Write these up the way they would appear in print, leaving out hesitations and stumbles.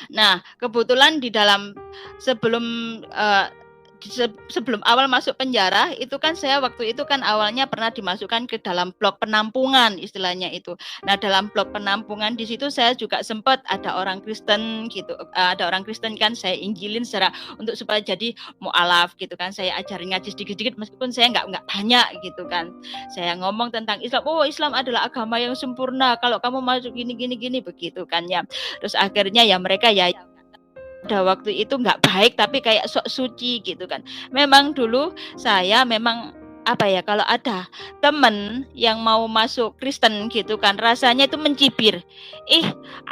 Nah, kebetulan di dalam sebelum sebelum awal masuk penjara itu kan saya waktu itu kan awalnya pernah dimasukkan ke dalam blok penampungan istilahnya itu. Nah, dalam blok penampungan di situ saya juga sempat ada orang Kristen gitu. Ada orang Kristen kan saya injilin secara untuk supaya jadi mualaf gitu kan. Saya ajarin ngaji sedikit-sedikit meskipun saya nggak banyak gitu kan. Saya ngomong tentang Islam. Oh, Islam adalah agama yang sempurna. Kalau kamu masuk gini begitu kan ya. Terus akhirnya ya mereka ya pada waktu itu nggak baik tapi kayak sok suci gitu kan. Memang dulu saya memang apa ya kalau ada temen yang mau masuk Kristen gitu kan rasanya itu mencibir.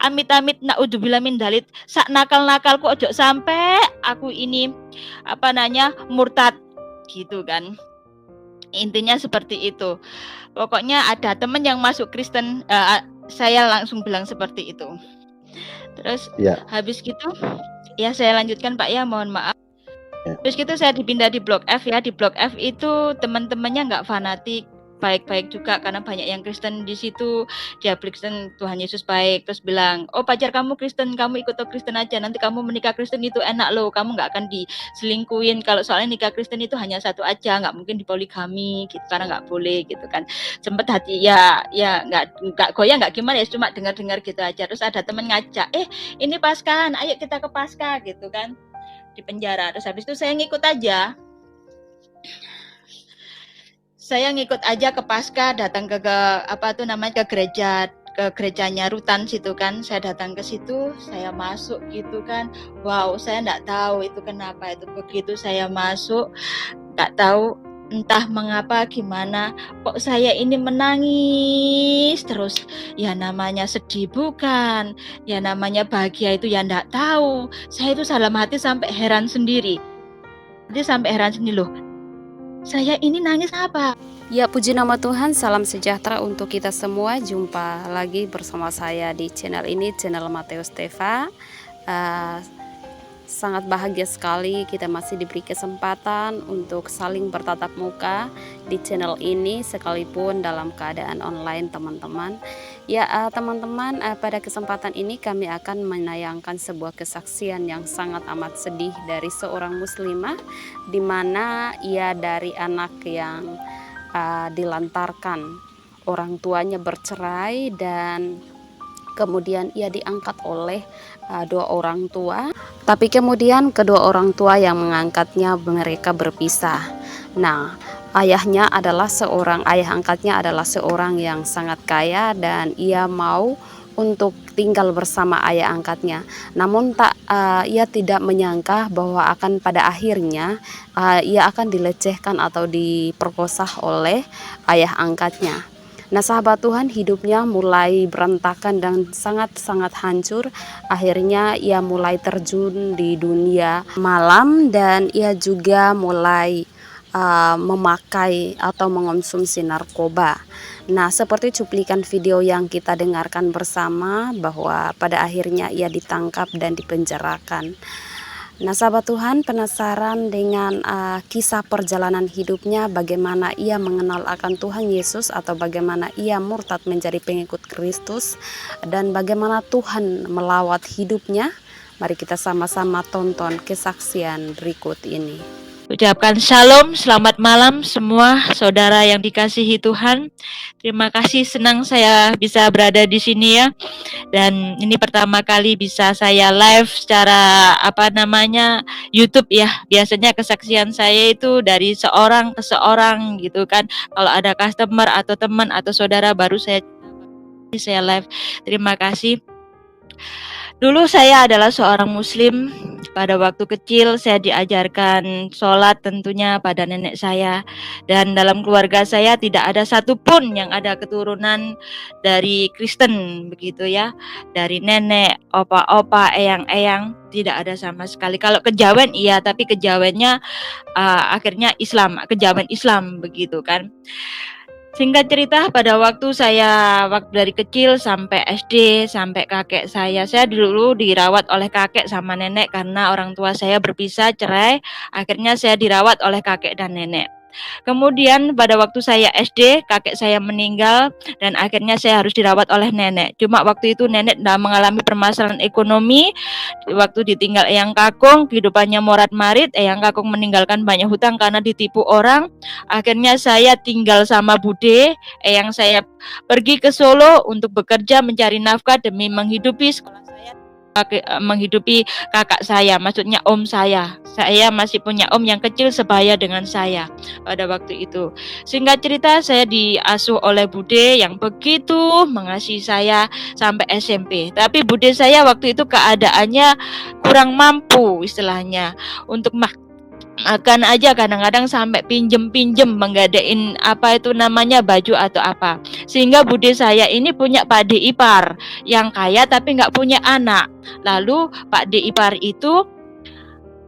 Amit-amit naudzubillah min dalit sak nakal-nakalku ojo sampai aku ini apa namanya murtad gitu kan. Intinya seperti itu. Pokoknya ada temen yang masuk Kristen saya langsung bilang seperti itu. Terus Ya. habis gitu ya saya lanjutkan Pak ya, mohon maaf. Ya. Terus gitu saya dipindah di Blok F ya. Di Blok F itu teman-temannya nggak fanatik, baik-baik juga karena banyak yang Kristen di situ. Dia Kristen, Tuhan Yesus baik. Terus bilang, oh pacar kamu Kristen, kamu ikut Kristen aja. Nanti kamu menikah Kristen itu enak loh. Kamu nggak akan diselingkuin. Kalau soalnya nikah Kristen itu hanya satu aja, nggak mungkin dipoligami gitu karena nggak boleh gitu kan. Sempet hati ya nggak goyang nggak gimana ya, cuma dengar-dengar gitu aja. Terus ada temen ngajak, ini Paskah, ayo kita ke Paskah gitu kan. Di penjara. Terus habis itu saya ngikut aja. Saya ngikut aja ke Paskah, datang ke gerejanya Rutan situ kan. Saya datang ke situ, saya masuk gitu kan. Wow, saya enggak tahu itu kenapa itu begitu saya masuk, enggak tahu entah mengapa gimana kok saya ini menangis terus. Ya namanya sedih bukan, ya namanya bahagia itu ya enggak tahu. Saya itu dalam hati sampai heran sendiri. Loh, saya ini nangis apa? Ya, puji nama Tuhan, salam sejahtera untuk kita semua. Jumpa lagi bersama saya di channel ini, channel Mateus Teva. Sangat bahagia sekali kita masih diberi kesempatan untuk saling bertatap muka di channel ini sekalipun dalam keadaan online teman-teman. Ya teman-teman, pada kesempatan ini kami akan menayangkan sebuah kesaksian yang sangat amat sedih dari seorang muslimah, di mana ia dari anak yang dilantarkan orang tuanya bercerai dan kemudian ia diangkat oleh dua orang tua, tapi kemudian kedua orang tua yang mengangkatnya mereka berpisah. Nah, ayah angkatnya adalah seorang yang sangat kaya dan ia mau untuk tinggal bersama ayah angkatnya. Namun ia tidak menyangka bahwa akan pada akhirnya ia akan dilecehkan atau diperkosa oleh ayah angkatnya. Nah sahabat Tuhan, hidupnya mulai berantakan dan sangat-sangat hancur. Akhirnya ia mulai terjun di dunia malam dan ia juga mulai memakai atau mengonsumsi narkoba. Nah seperti cuplikan video yang kita dengarkan bersama bahwa pada akhirnya ia ditangkap dan dipenjarakan. Nah sahabat Tuhan, penasaran dengan kisah perjalanan hidupnya, bagaimana ia mengenal akan Tuhan Yesus atau bagaimana ia murtad menjadi pengikut Kristus dan bagaimana Tuhan melawat hidupnya? Mari kita sama-sama tonton kesaksian berikut ini. Ucapkan shalom, selamat malam semua saudara yang dikasihi Tuhan. Terima kasih, senang saya bisa berada di sini ya. Dan ini pertama kali bisa saya live secara YouTube ya. Biasanya kesaksian saya itu dari seorang ke seorang gitu kan. Kalau ada customer atau teman atau saudara baru saya live. Terima kasih. Dulu saya adalah seorang muslim. Pada waktu kecil saya diajarkan sholat tentunya pada nenek saya. Dan dalam keluarga saya tidak ada satupun yang ada keturunan dari Kristen begitu ya. Dari nenek, opa-opa, eyang-eyang tidak ada sama sekali. Kalau kejawen iya, tapi kejawennya akhirnya Islam, kejawen Islam begitu kan. Singkat cerita, pada waktu dari kecil sampai SD, sampai kakek saya dulu dirawat oleh kakek sama nenek karena orang tua saya berpisah, cerai. Akhirnya saya dirawat oleh kakek dan nenek. Kemudian pada waktu saya SD, kakek saya meninggal dan akhirnya saya harus dirawat oleh nenek. Cuma waktu itu nenek tidak mengalami permasalahan ekonomi. Waktu ditinggal Eyang Kakung, kehidupannya morat-marit. Eyang Kakung meninggalkan banyak hutang karena ditipu orang. Akhirnya saya tinggal sama Bude. Eyang saya pergi ke Solo untuk bekerja mencari nafkah demi menghidupi sekolah saya, menghidupi kakak saya, maksudnya om saya. Saya masih punya om yang kecil sebaya dengan saya pada waktu itu. Singkat cerita, saya diasuh oleh Bude yang begitu mengasihi saya sampai SMP. Tapi Bude saya waktu itu keadaannya kurang mampu istilahnya untuk makan aja kadang-kadang sampai pinjem-pinjem menggadein apa itu namanya baju atau apa. Sehingga Bude saya ini punya Pak D ipar yang kaya tapi nggak punya anak. Lalu Pak D ipar itu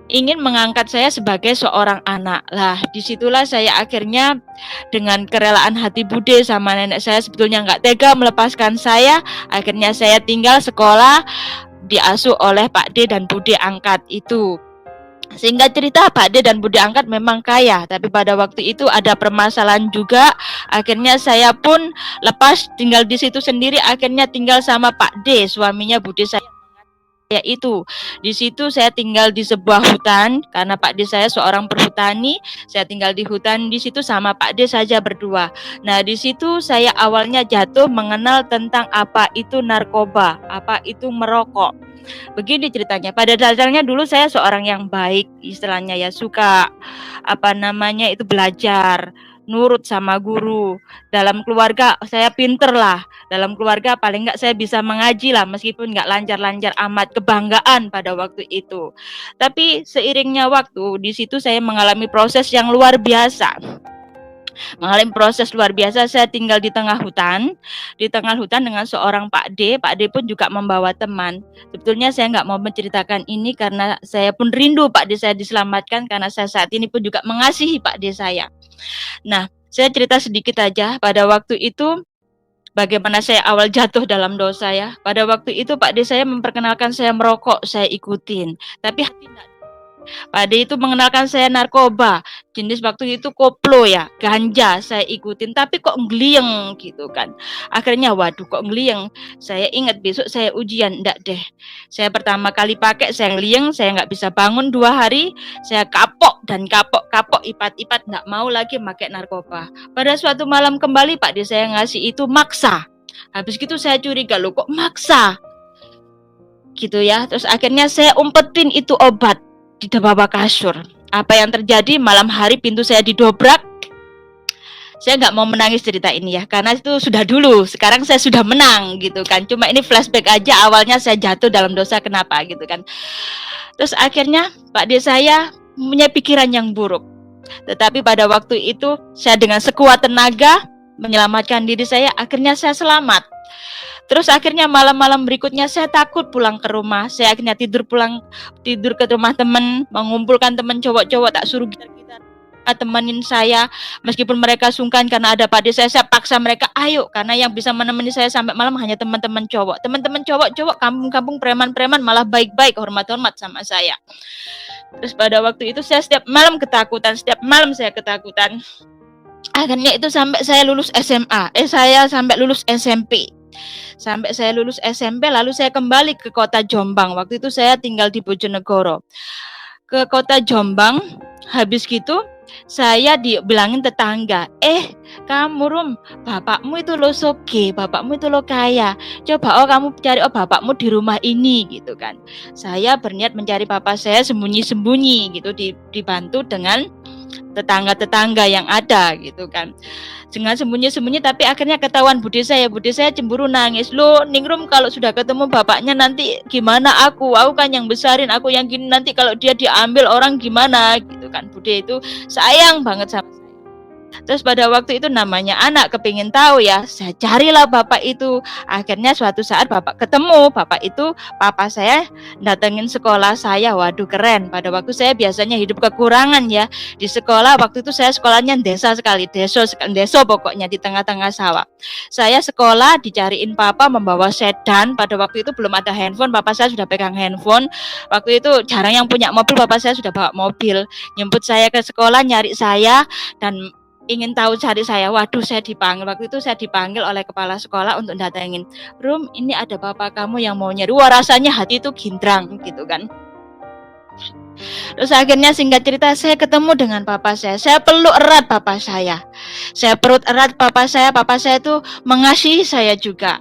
ingin mengangkat saya sebagai seorang anak. Lah, disitulah saya akhirnya dengan kerelaan hati Bude sama nenek saya sebetulnya nggak tega melepaskan saya. Akhirnya saya tinggal sekolah diasuh oleh Pak D dan Bude angkat itu. Singkat cerita, Pak D dan Bude angkat memang kaya, tapi pada waktu itu ada permasalahan juga. Akhirnya saya pun lepas tinggal di situ sendiri. Akhirnya tinggal sama Pak D, suaminya Bude saya itu. Di situ saya tinggal di sebuah hutan karena Pak D saya seorang perhutani. Saya tinggal di hutan di situ sama Pak D saja berdua. Nah, di situ saya awalnya jatuh mengenal tentang apa itu narkoba, apa itu merokok. Begini ceritanya, pada dasarnya dulu saya seorang yang baik, istilahnya ya suka apa namanya itu belajar, nurut sama guru. Dalam keluarga saya pinter lah, dalam keluarga paling enggak saya bisa mengaji lah meskipun enggak lancar-lancar amat, kebanggaan pada waktu itu. Tapi seiringnya waktu di situ saya mengalami proses yang luar biasa. Mengalami proses luar biasa, saya tinggal di tengah hutan dengan seorang Pak D. Pak D pun juga membawa teman. Sebetulnya saya nggak mau menceritakan ini karena saya pun rindu Pak D saya diselamatkan karena saya saat ini pun juga mengasihi Pak D saya. Nah, saya cerita sedikit aja pada waktu itu bagaimana saya awal jatuh dalam dosa ya. Pada waktu itu Pak D saya memperkenalkan saya merokok, saya ikutin. Tapi Pak D itu mengenalkan saya narkoba, jenis waktu itu koplo ya, ganja saya ikutin, tapi kok ngeliyeng gitu kan. Akhirnya waduh kok ngeliyeng, saya ingat besok saya ujian, enggak deh. Saya pertama kali pakai, saya ngeliyeng, saya nggak bisa bangun 2 hari, saya kapok dan kapok, ipat-ipat nggak mau lagi pakai narkoba. Pada suatu malam kembali Pak D saya ngasih itu maksa. Habis gitu saya curiga, loh kok maksa? Gitu ya, terus akhirnya saya umpetin itu obat di bawah kasur. Apa yang terjadi malam hari pintu saya didobrak. Saya nggak mau menangis cerita ini ya, karena itu sudah dulu. Sekarang saya sudah menang gitu kan. Cuma ini flashback aja awalnya saya jatuh dalam dosa kenapa gitu kan. Terus akhirnya Pak D saya punya pikiran yang buruk. Tetapi pada waktu itu saya dengan sekuat tenaga menyelamatkan diri saya, akhirnya saya selamat. Terus akhirnya malam-malam berikutnya saya takut pulang ke rumah. Saya akhirnya tidur ke rumah teman, mengumpulkan teman cowok-cowok, tak suruh gitar-gitar temenin saya. Meskipun mereka sungkan karena ada Pak D saya paksa mereka ayo, karena yang bisa menemani saya sampai malam hanya teman-teman cowok. Teman-teman cowok kampung-kampung preman-preman malah baik-baik, hormat-hormat sama saya. Terus pada waktu itu saya setiap malam saya ketakutan. Akhirnya itu sampai saya lulus SMA. Saya sampai lulus SMP. Sampai saya lulus SMP, lalu saya kembali ke kota Jombang. Waktu itu saya tinggal di Bojonegoro. Ke kota Jombang, habis gitu saya dibilangin tetangga, kamu Rum, bapakmu itu lo soge, bapakmu itu lo kaya. Coba kamu cari bapakmu di rumah ini gitu kan. Saya berniat mencari papa saya sembunyi-sembunyi gitu, dibantu dengan tetangga-tetangga yang ada gitu kan. Dengan sembunyi-sembunyi, tapi akhirnya ketahuan Bude saya cemburu nangis. Loh Ningrum, kalau sudah ketemu bapaknya nanti gimana aku kan yang besarin, aku yang gini, nanti kalau dia diambil orang gimana gitu kan. Bude itu sayang banget sama saya. Terus pada waktu itu namanya anak kepingin tahu ya, saya carilah bapak itu. Akhirnya suatu saat bapak ketemu, bapak itu papa saya datengin sekolah saya. Waduh keren, pada waktu saya biasanya hidup kekurangan ya. Di sekolah waktu itu saya sekolahnya desa sekali, deso pokoknya di tengah-tengah sawah. Saya sekolah dicariin papa membawa sedan, pada waktu itu belum ada handphone, papa saya sudah pegang handphone. Waktu itu jarang yang punya mobil, papa saya sudah bawa mobil. Nyemput saya ke sekolah, nyari saya dan ingin tahu cari saya. Waduh, saya dipanggil. Waktu itu saya dipanggil oleh kepala sekolah untuk datengin. Rum, ini ada bapak kamu yang mau nyari. Wah, rasanya hati itu gindrang gitu kan. Terus akhirnya singkat cerita saya ketemu dengan papa saya. Saya peluk erat papa saya. Saya perut erat papa saya itu mengasihi saya juga.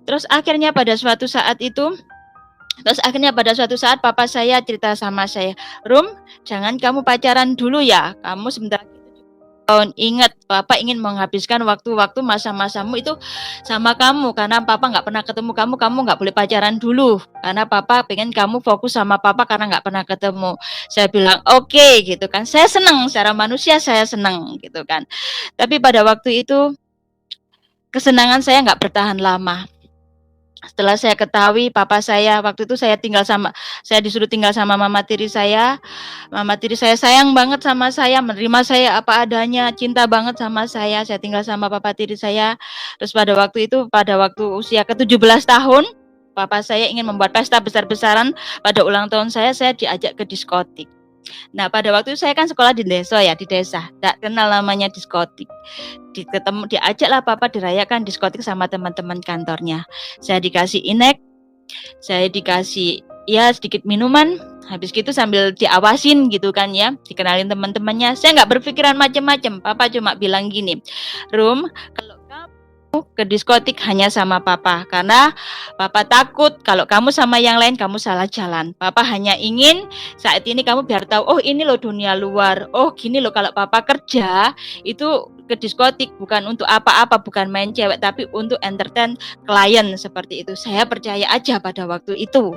Terus akhirnya pada suatu saat papa saya cerita sama saya, Rum, jangan kamu pacaran dulu ya. Kamu sebentar tahun, ingat papa ingin menghabiskan waktu-waktu masa-masamu itu sama kamu, karena papa nggak pernah ketemu kamu nggak boleh pacaran dulu, karena papa pengen kamu fokus sama papa karena nggak pernah ketemu. Saya bilang oke, gitu kan, saya senang, secara manusia saya senang gitu kan. Tapi pada waktu itu kesenangan saya nggak bertahan lama. Setelah saya ketahui papa saya, waktu itu saya disuruh tinggal sama mama tiri saya. Mama tiri saya sayang banget sama saya, menerima saya apa adanya, cinta banget sama saya. Saya tinggal sama papa tiri saya. Terus pada waktu usia ke-17 tahun, papa saya ingin membuat pesta besar-besaran pada ulang tahun saya diajak ke diskotik. Nah, pada waktu itu saya kan sekolah di desa, tak kenal namanya diskotik. Diajaklah papa dirayakan diskotik sama teman-teman kantornya. Saya dikasih inek, saya dikasih ya sedikit minuman, habis gitu sambil diawasin gitu kan ya, dikenalin teman-temannya. Saya nggak berpikiran macam-macam. Papa cuma bilang gini, Rum, kalau kamu ke diskotik hanya sama papa, karena papa takut kalau kamu sama yang lain kamu salah jalan. Papa hanya ingin saat ini kamu biar tahu, oh ini loh dunia luar, oh gini loh kalau papa kerja itu ke diskotik bukan untuk apa-apa, bukan main cewek, tapi untuk entertain klien seperti itu. Saya percaya aja pada waktu itu.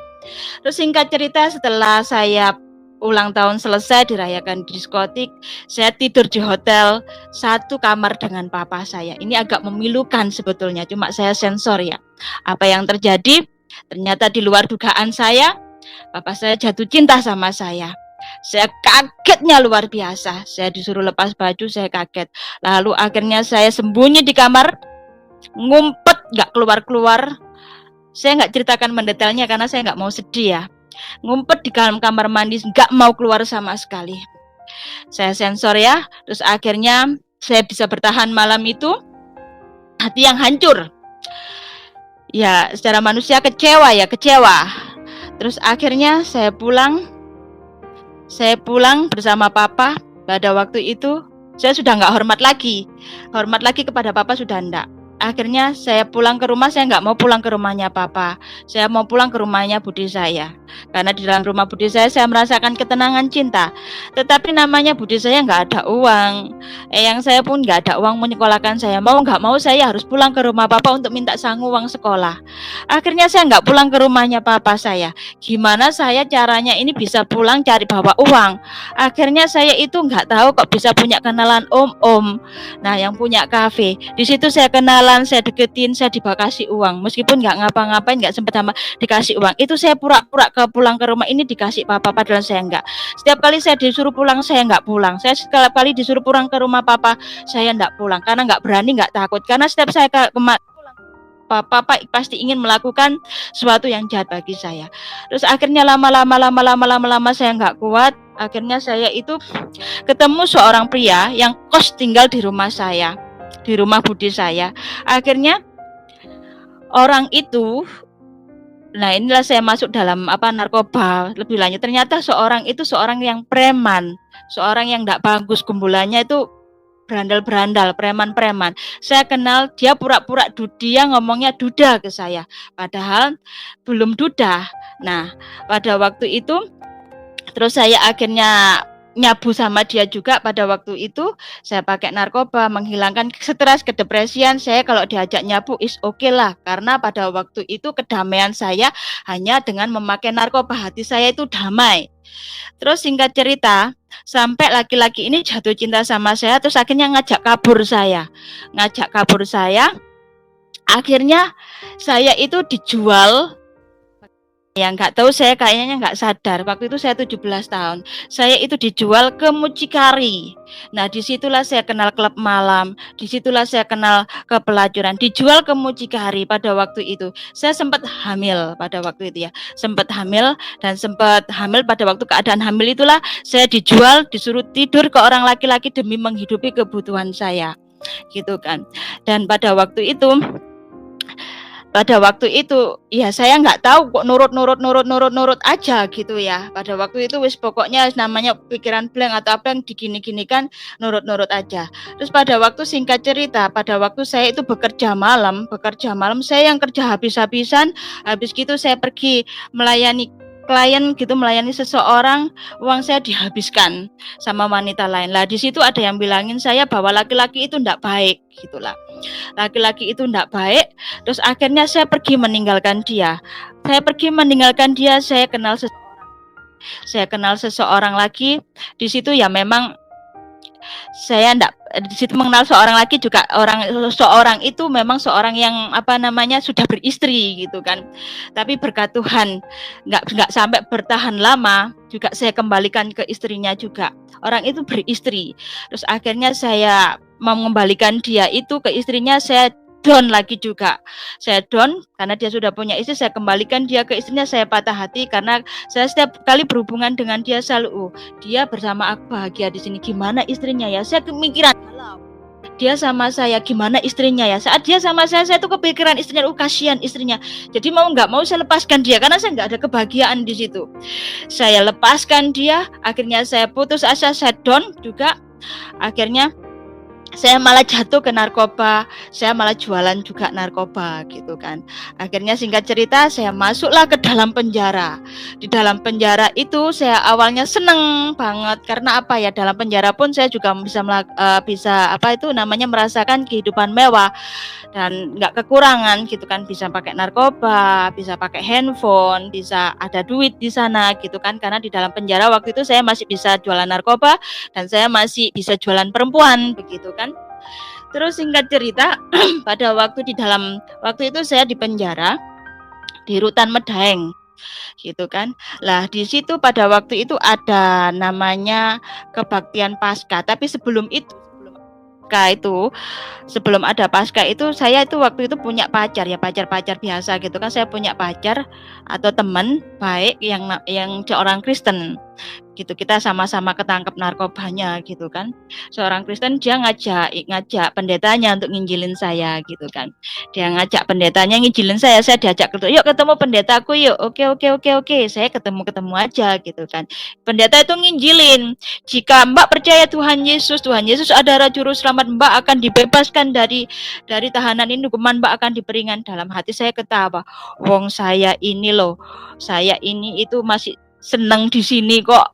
Terus singkat cerita, setelah saya ulang tahun selesai dirayakan di diskotik, saya tidur di hotel satu kamar dengan papa saya. Ini agak memilukan sebetulnya, cuma saya sensor ya. Apa yang terjadi? Ternyata di luar dugaan saya, papa saya jatuh cinta sama saya. Saya kagetnya luar biasa. Saya disuruh lepas baju, saya kaget. Lalu akhirnya saya sembunyi di kamar, ngumpet, nggak keluar-keluar. Saya nggak ceritakan mendetailnya karena saya nggak mau sedih ya. Ngumpet di dalam kamar mandi, nggak mau keluar sama sekali. Saya sensor ya. Terus akhirnya saya bisa bertahan malam itu. Hati yang hancur. Ya, secara manusia kecewa. Terus akhirnya saya pulang bersama papa. Pada waktu itu saya sudah nggak hormat lagi kepada papa, sudah enggak. Akhirnya saya pulang ke rumah, saya nggak mau pulang ke rumahnya papa. Saya mau pulang ke rumahnya budi saya. Karena di dalam rumah budi saya merasakan ketenangan cinta. Tetapi namanya budi saya nggak ada uang. Yang saya pun nggak ada uang menyekolahkan saya. Mau nggak mau saya harus pulang ke rumah papa untuk minta sangu uang sekolah. Akhirnya saya nggak pulang ke rumahnya papa saya. Gimana saya caranya ini bisa pulang cari bawa uang. Akhirnya saya itu nggak tahu kok bisa punya kenalan om-om. Nah, yang punya kafe. Di situ saya kenalan, saya deketin, saya dikasih uang. Meskipun nggak ngapa-ngapain, nggak sempat sama dikasih uang. Itu saya pura-pura pulang ke rumah ini dikasih papa, padahal saya nggak. Setiap kali saya disuruh pulang, saya nggak pulang. Saya setiap kali disuruh pulang ke rumah papa, saya nggak pulang. Karena nggak berani, nggak takut. Karena setiap saya pulang, papa pasti ingin melakukan sesuatu yang jahat bagi saya. Terus akhirnya lama-lama saya nggak kuat. Akhirnya saya itu ketemu seorang pria yang kos tinggal di rumah saya, di rumah budi saya. Akhirnya orang itu, nah inilah saya masuk dalam narkoba lebih lanjut. Ternyata seorang yang preman, seorang yang tidak bagus, gumbulannya itu berandal-berandal, preman-preman. Saya kenal, dia pura-pura dia ngomongnya duda ke saya, padahal belum duda. Nah, pada waktu itu terus saya akhirnya nyabu sama dia juga. Pada waktu itu saya pakai narkoba menghilangkan stres, kedepresian. Saya kalau diajak nyabu is oke lah, karena pada waktu itu kedamaian saya hanya dengan memakai narkoba. Hati saya itu damai. Terus singkat cerita, sampai laki-laki ini jatuh cinta sama saya, terus akhirnya ngajak kabur saya. Ngajak kabur saya, akhirnya saya itu dijual. Ya nggak tahu, saya kayaknya nggak sadar, waktu itu saya 17 tahun. Saya itu dijual ke mucikari. Nah, disitulah saya kenal klub malam, disitulah saya kenal kepelacuran, dijual ke mucikari pada waktu itu. Saya sempat hamil pada waktu itu ya, sempat hamil dan sempat hamil pada waktu keadaan hamil itulah saya dijual, disuruh tidur ke orang laki-laki demi menghidupi kebutuhan saya, gitu kan. Dan pada waktu itu ya saya nggak tahu kok nurut aja gitu ya. Pada waktu itu wis pokoknya namanya pikiran blank atau apa yang digini-ginikan, nurut aja. Terus pada waktu, singkat cerita, pada waktu saya itu bekerja malam saya yang kerja habis-habisan, habis gitu saya pergi melayani klien gitu, melayani seseorang, uang saya dihabiskan sama wanita lain. Lah di situ ada yang bilangin saya bahwa laki-laki itu enggak baik gitulah. Laki-laki itu enggak baik. Terus akhirnya saya pergi meninggalkan dia. Saya kenal seseorang lagi. Di situ ya memang saya enggak, di situ mengenal seorang lagi juga, seorang itu memang seorang yang apa namanya sudah beristri gitu kan. Tapi berkat Tuhan enggak sampai bertahan lama, juga saya kembalikan ke istrinya juga. Orang itu beristri. Terus akhirnya saya mengembalikan dia itu ke istrinya, saya down lagi juga. Saya down karena dia sudah punya istri, saya kembalikan dia ke istrinya, saya patah hati karena saya setiap kali berhubungan dengan dia selalu, dia bersama aku bahagia di sini, gimana istrinya ya? Saya kemikiran, dia sama saya gimana istrinya ya? Saat dia sama saya tuh kepikiran istrinya, kasihan istrinya. Jadi mau nggak mau saya lepaskan dia karena saya nggak ada kebahagiaan di situ. Saya lepaskan dia, akhirnya saya putus asa, saya down juga. Akhirnya saya malah jatuh ke narkoba, saya malah jualan juga narkoba gitu kan. Akhirnya singkat cerita saya masuklah ke dalam penjara. Di dalam penjara itu saya awalnya seneng banget karena apa ya, dalam penjara pun saya juga bisa apa itu namanya merasakan kehidupan mewah dan nggak kekurangan gitu kan, bisa pakai narkoba, bisa pakai handphone, bisa ada duit di sana gitu kan, karena di dalam penjara waktu itu saya masih bisa jualan narkoba dan saya masih bisa jualan perempuan begitu kan. Terus singkat cerita pada waktu itu saya di penjara di Rutan Medaeng gitu kan. Lah di situ pada waktu itu ada namanya kebaktian Paskah, tapi sebelum ada Paskah itu saya itu waktu itu punya pacar ya, pacar biasa gitu kan. Saya punya pacar atau teman baik yang seorang Kristen gitu. Kita sama-sama ketangkep narkobanya gitu kan. Seorang Kristen, dia ngajak pendetanya untuk nginjilin saya gitu kan. Dia ngajak pendetanya nginjilin saya diajak yuk ketemu pendetaku yuk. Oke. Saya ketemu aja gitu kan. Pendeta itu nginjilin, jika Mbak percaya Tuhan Yesus adalah juru selamat, Mbak akan dibebaskan dari tahanan ini, hukuman Mbak akan diperingan. Dalam hati saya ketawa, wong saya ini itu masih seneng di sini kok,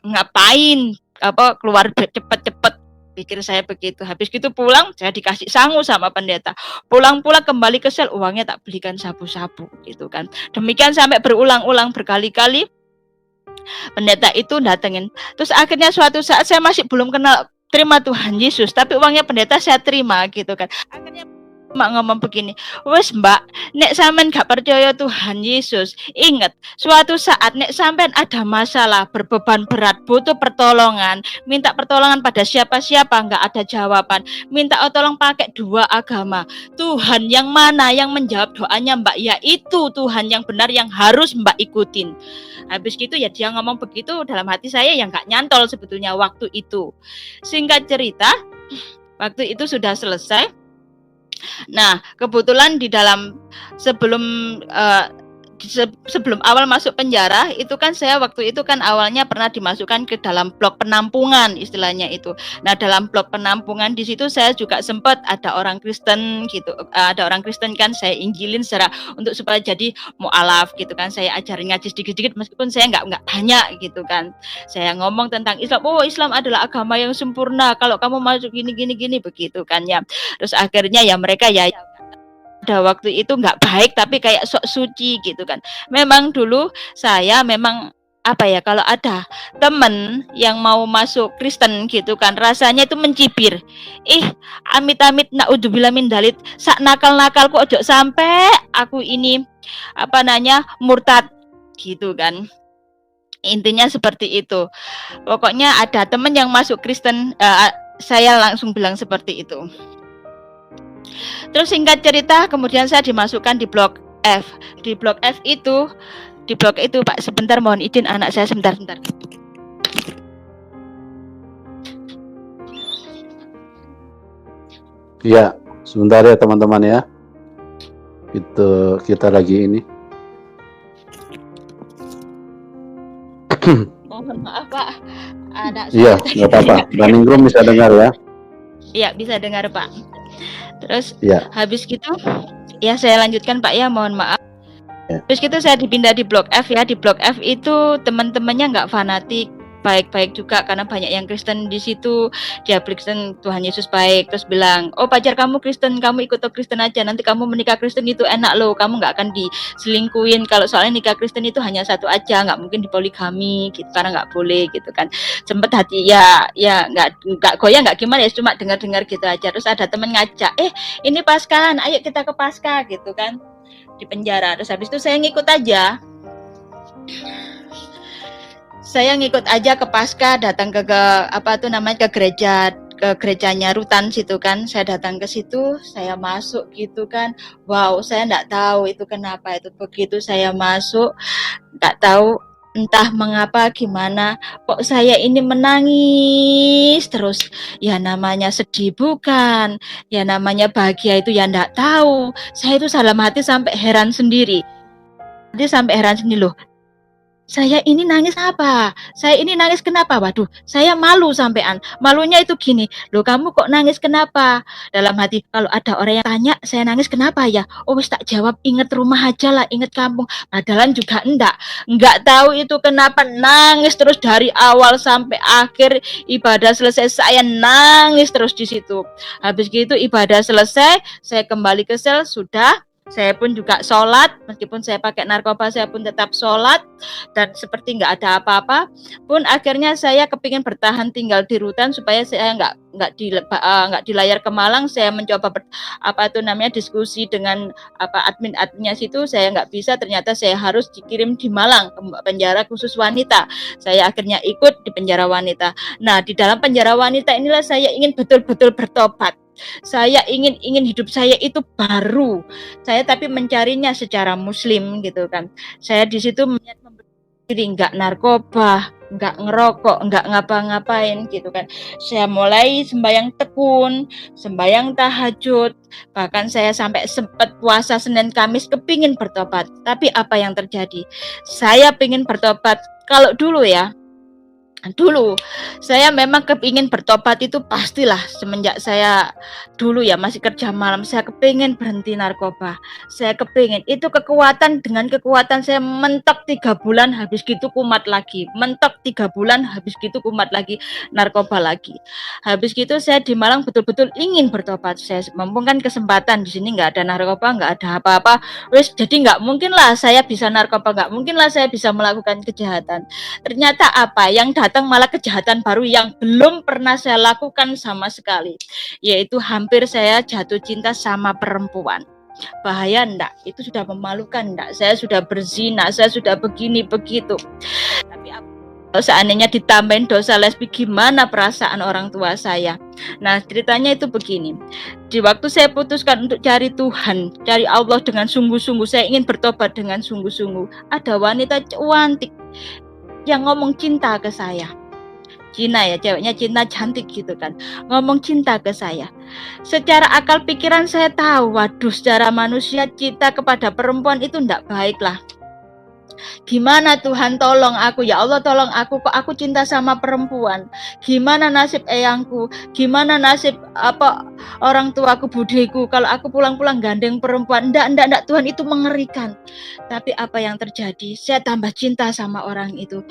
ngapain apa keluar cepet-cepet, pikir saya begitu. Habis gitu pulang saya dikasih sangu sama pendeta, pulang kembali ke sel, uangnya tak belikan sabu-sabu gitu kan. Demikian sampai berulang-ulang berkali-kali pendeta itu datengin. Terus akhirnya suatu saat saya masih belum kenal terima Tuhan Yesus, tapi uangnya pendeta saya terima gitu kan. Akhirnya Mak ngomong begini, wes Mbak, nek sampean gak percaya Tuhan Yesus, ingat suatu saat nek sampean ada masalah, berbeban berat, butuh pertolongan, minta pertolongan pada siapa-siapa nggak ada jawaban, minta tolong pakai dua agama. Tuhan yang mana yang menjawab doanya Mbak, yaitu Tuhan yang benar yang harus Mbak ikutin. Habis gitu ya dia ngomong begitu, dalam hati saya yang nggak nyantol sebetulnya waktu itu. Singkat cerita, waktu itu sudah selesai. Nah, kebetulan di dalam sebelum awal masuk penjara itu kan saya waktu itu kan awalnya pernah dimasukkan ke dalam blok penampungan istilahnya itu. Nah, dalam blok penampungan di situ saya juga sempat ada orang Kristen gitu. Ada orang Kristen kan saya injilin untuk supaya jadi mualaf gitu kan. Saya ajarin ngaji sedikit-sedikit meskipun saya nggak banyak gitu kan. Saya ngomong tentang Islam. Oh, Islam adalah agama yang sempurna. Kalau kamu masuk gini begitu kan ya. Terus akhirnya ya mereka ya pada waktu itu nggak baik tapi kayak sok suci gitu kan. Memang dulu saya memang apa ya, kalau ada temen yang mau masuk Kristen gitu kan, rasanya itu mencibir. Amit-amit naudzubillah min dalit, sak nakal-nakalku ojo sampai aku ini apa namanya murtad gitu kan. Intinya seperti itu. Pokoknya ada temen yang masuk Kristen, saya langsung bilang seperti itu. Terus singkat cerita, kemudian saya dimasukkan di blok F. Di blok F itu, Pak, sebentar mohon izin anak saya sebentar. Ya, sebentar ya teman-teman ya. Kita lagi ini. Mohon maaf Pak, anak Iya, saya nggak apa-apa. Daningrum bisa dengar ya? Iya, bisa dengar Pak. Terus Ya. habis gitu, ya saya lanjutkan Pak ya, mohon maaf. Ya. Terus gitu saya dipindah di blok F ya. Di blok F itu teman-temannya nggak fanatik, baik-baik juga karena banyak yang Kristen di situ. Dia Kristen, Tuhan Yesus baik. Terus bilang, oh pacar kamu Kristen, kamu ikut Kristen aja. Nanti kamu menikah Kristen itu enak loh. Kamu nggak akan diselingkuin. Kalau soalnya nikah Kristen itu hanya satu aja, nggak mungkin dipoligami gitu karena nggak boleh gitu kan. Sempet hati ya nggak goyang nggak gimana ya, cuma dengar-dengar gitu aja. Terus ada temen ngajak, ini Paskahan, ayo kita ke Paskah gitu kan. Di penjara. Terus habis itu saya ngikut aja. Saya ngikut aja ke Paskah, datang ke gerejanya Rutan situ kan. Saya datang ke situ, saya masuk gitu kan. Wow, saya enggak tahu itu kenapa itu. Begitu saya masuk, enggak tahu entah mengapa gimana kok saya ini menangis terus. Ya namanya sedih bukan, ya namanya bahagia itu ya enggak tahu. Saya itu dalam hati sampai heran sendiri. Loh, saya ini nangis apa? Saya ini nangis kenapa? Waduh, saya malu sampean. Malunya itu gini, loh kamu kok nangis kenapa? Dalam hati, kalau ada orang yang tanya, saya nangis kenapa ya? Oh wis tak jawab, inget rumah aja lah, inget kampung. Padahal juga enggak tahu itu kenapa nangis terus dari awal sampai akhir ibadah selesai saya nangis terus di situ. Habis gitu ibadah selesai, saya kembali ke sel, sudah. Saya pun juga sholat, meskipun saya pakai narkoba, saya pun tetap sholat dan seperti nggak ada apa-apa. Pun akhirnya saya kepingin bertahan tinggal di Rutan supaya saya nggak di layar ke Malang. Saya mencoba diskusi dengan adminnya situ, saya nggak bisa. Ternyata saya harus dikirim di Malang ke penjara khusus wanita. Saya akhirnya ikut di penjara wanita. Nah, di dalam penjara wanita inilah saya ingin betul-betul bertobat. Saya ingin hidup saya itu baru. Saya tapi mencarinya secara muslim gitu kan. Saya di situ memberi diri, enggak narkoba, enggak ngerokok, enggak ngapa-ngapain gitu kan. Saya mulai sembahyang tekun, sembahyang tahajud, bahkan saya sampai sempat puasa Senin Kamis kepingin bertobat. Tapi apa yang terjadi? Saya pingin bertobat. Kalau dulu saya memang kepingin bertobat itu pastilah semenjak saya dulu ya masih kerja malam, saya kepingin berhenti narkoba. Saya kepingin itu dengan kekuatan saya mentok 3 bulan habis gitu kumat lagi, mentok 3 bulan habis gitu kumat lagi, narkoba lagi. Habis gitu saya di Malang betul-betul ingin bertobat. Saya mempunyai kesempatan di sini nggak ada narkoba, nggak ada apa-apa. Jadi nggak mungkin lah saya bisa narkoba, nggak mungkin lah saya bisa melakukan kejahatan. Ternyata apa yang datang malah kejahatan baru yang belum pernah saya lakukan sama sekali, yaitu hampir saya jatuh cinta sama perempuan. Bahaya enggak? Itu sudah memalukan enggak? Saya sudah berzina, saya sudah begini begitu. Tapi kalau seandainya ditambahin dosa lesbi, gimana perasaan orang tua saya? Nah, ceritanya itu begini. Di waktu saya putuskan untuk cari Tuhan, cari Allah dengan sungguh-sungguh, saya ingin bertobat dengan sungguh-sungguh. Ada wanita cantik yang ngomong cinta ke saya. Cina ya, ceweknya Cina cantik gitu kan, ngomong cinta ke saya. Secara akal pikiran saya tahu, waduh, secara manusia cinta kepada perempuan itu enggak baik lah. Gimana Tuhan tolong aku, ya Allah tolong aku, kok aku cinta sama perempuan. Gimana nasib eyangku, gimana nasib orang tuaku, budeku, kalau aku pulang-pulang gandeng perempuan. Enggak, Tuhan, itu mengerikan. Tapi apa yang terjadi? Saya tambah cinta sama orang itu.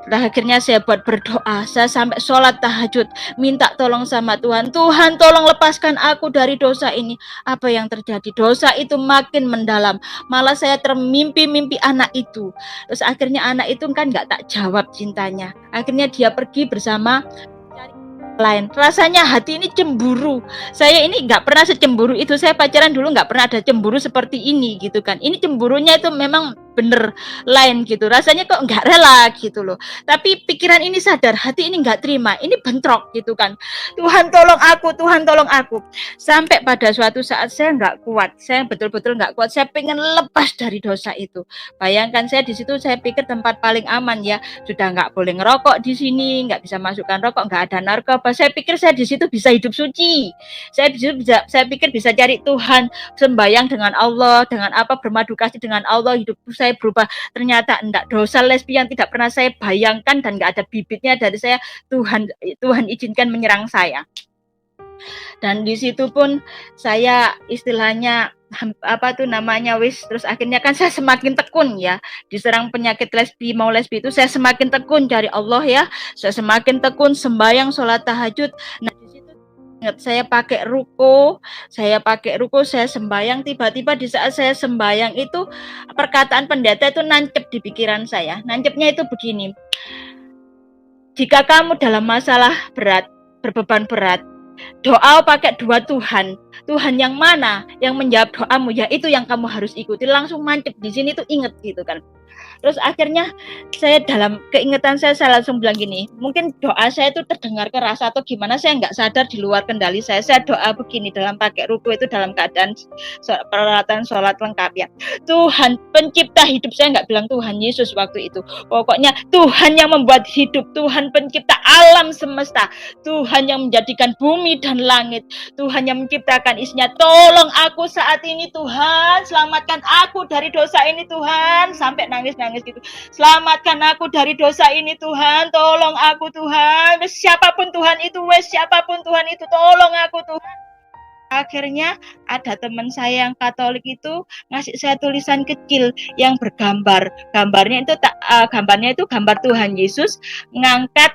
Nah, akhirnya saya buat berdoa, saya sampai sholat tahajud, minta tolong sama Tuhan. Tuhan tolong lepaskan aku dari dosa ini. Apa yang terjadi? Dosa itu makin mendalam. Malah saya termimpi-mimpi anak itu. Terus akhirnya anak itu kan nggak tak jawab cintanya. Akhirnya dia pergi bersama lain. Rasanya hati ini cemburu. Saya ini nggak pernah secemburu itu. Saya pacaran dulu nggak pernah ada cemburu seperti ini gitu kan. Ini cemburunya itu memang bener lain gitu. Rasanya kok nggak rela gitu loh. Tapi pikiran ini sadar, hati ini nggak terima. Ini bentrok gitu kan. Tuhan tolong aku, Tuhan tolong aku. Sampai pada suatu saat saya nggak kuat. Saya betul-betul nggak kuat. Saya pengen lepas dari dosa itu. Bayangkan saya di situ, saya pikir tempat paling aman ya. Sudah nggak boleh ngerokok di sini, nggak bisa masukkan rokok, nggak ada narkoba. Saya pikir saya di situ bisa hidup suci. Saya di situ saya pikir bisa cari Tuhan, sembahyang dengan Allah, dengan apa bermadu kasih dengan Allah, hidupku saya berubah. Ternyata enggak, dosa lesbian tidak pernah saya bayangkan dan nggak ada bibitnya dari saya. Tuhan izinkan menyerang saya. Dan di situ pun saya istilahnya terus akhirnya kan saya semakin tekun ya, diserang penyakit lesbi itu saya semakin tekun cari Allah ya, saya semakin tekun sembahyang, sholat tahajud. Nah di situ ingat saya pakai ruko, saya sembahyang. Tiba-tiba di saat saya sembahyang itu perkataan pendeta itu nancep di pikiran saya. Nancepnya itu begini, jika kamu dalam masalah berat, berbeban berat, doa pakai dua Tuhan. Tuhan yang mana yang menjawab doamu, ya itu yang kamu harus ikuti. Langsung mancep di sini tuh inget gitu kan. Terus akhirnya saya dalam keingetan saya langsung bilang gini, mungkin doa saya itu terdengar keras atau gimana, saya nggak sadar di luar kendali saya. Saya doa begini dalam pakai ruku itu dalam keadaan peralatan sholat lengkap ya. Tuhan pencipta hidup, saya nggak bilang Tuhan Yesus waktu itu. Pokoknya Tuhan yang membuat hidup, Tuhan pencipta alam semesta, Tuhan yang menjadikan bumi dan langit, Tuhan yang menciptakan isinya. Tolong aku saat ini Tuhan, selamatkan aku dari dosa ini Tuhan, sampai nangis gitu. Selamatkan aku dari dosa ini Tuhan, tolong aku Tuhan. Siapapun Tuhan itu, tolong aku Tuhan. Akhirnya ada teman saya yang Katolik itu ngasih saya tulisan kecil yang bergambar. Gambarnya itu gambar Tuhan Yesus ngangkat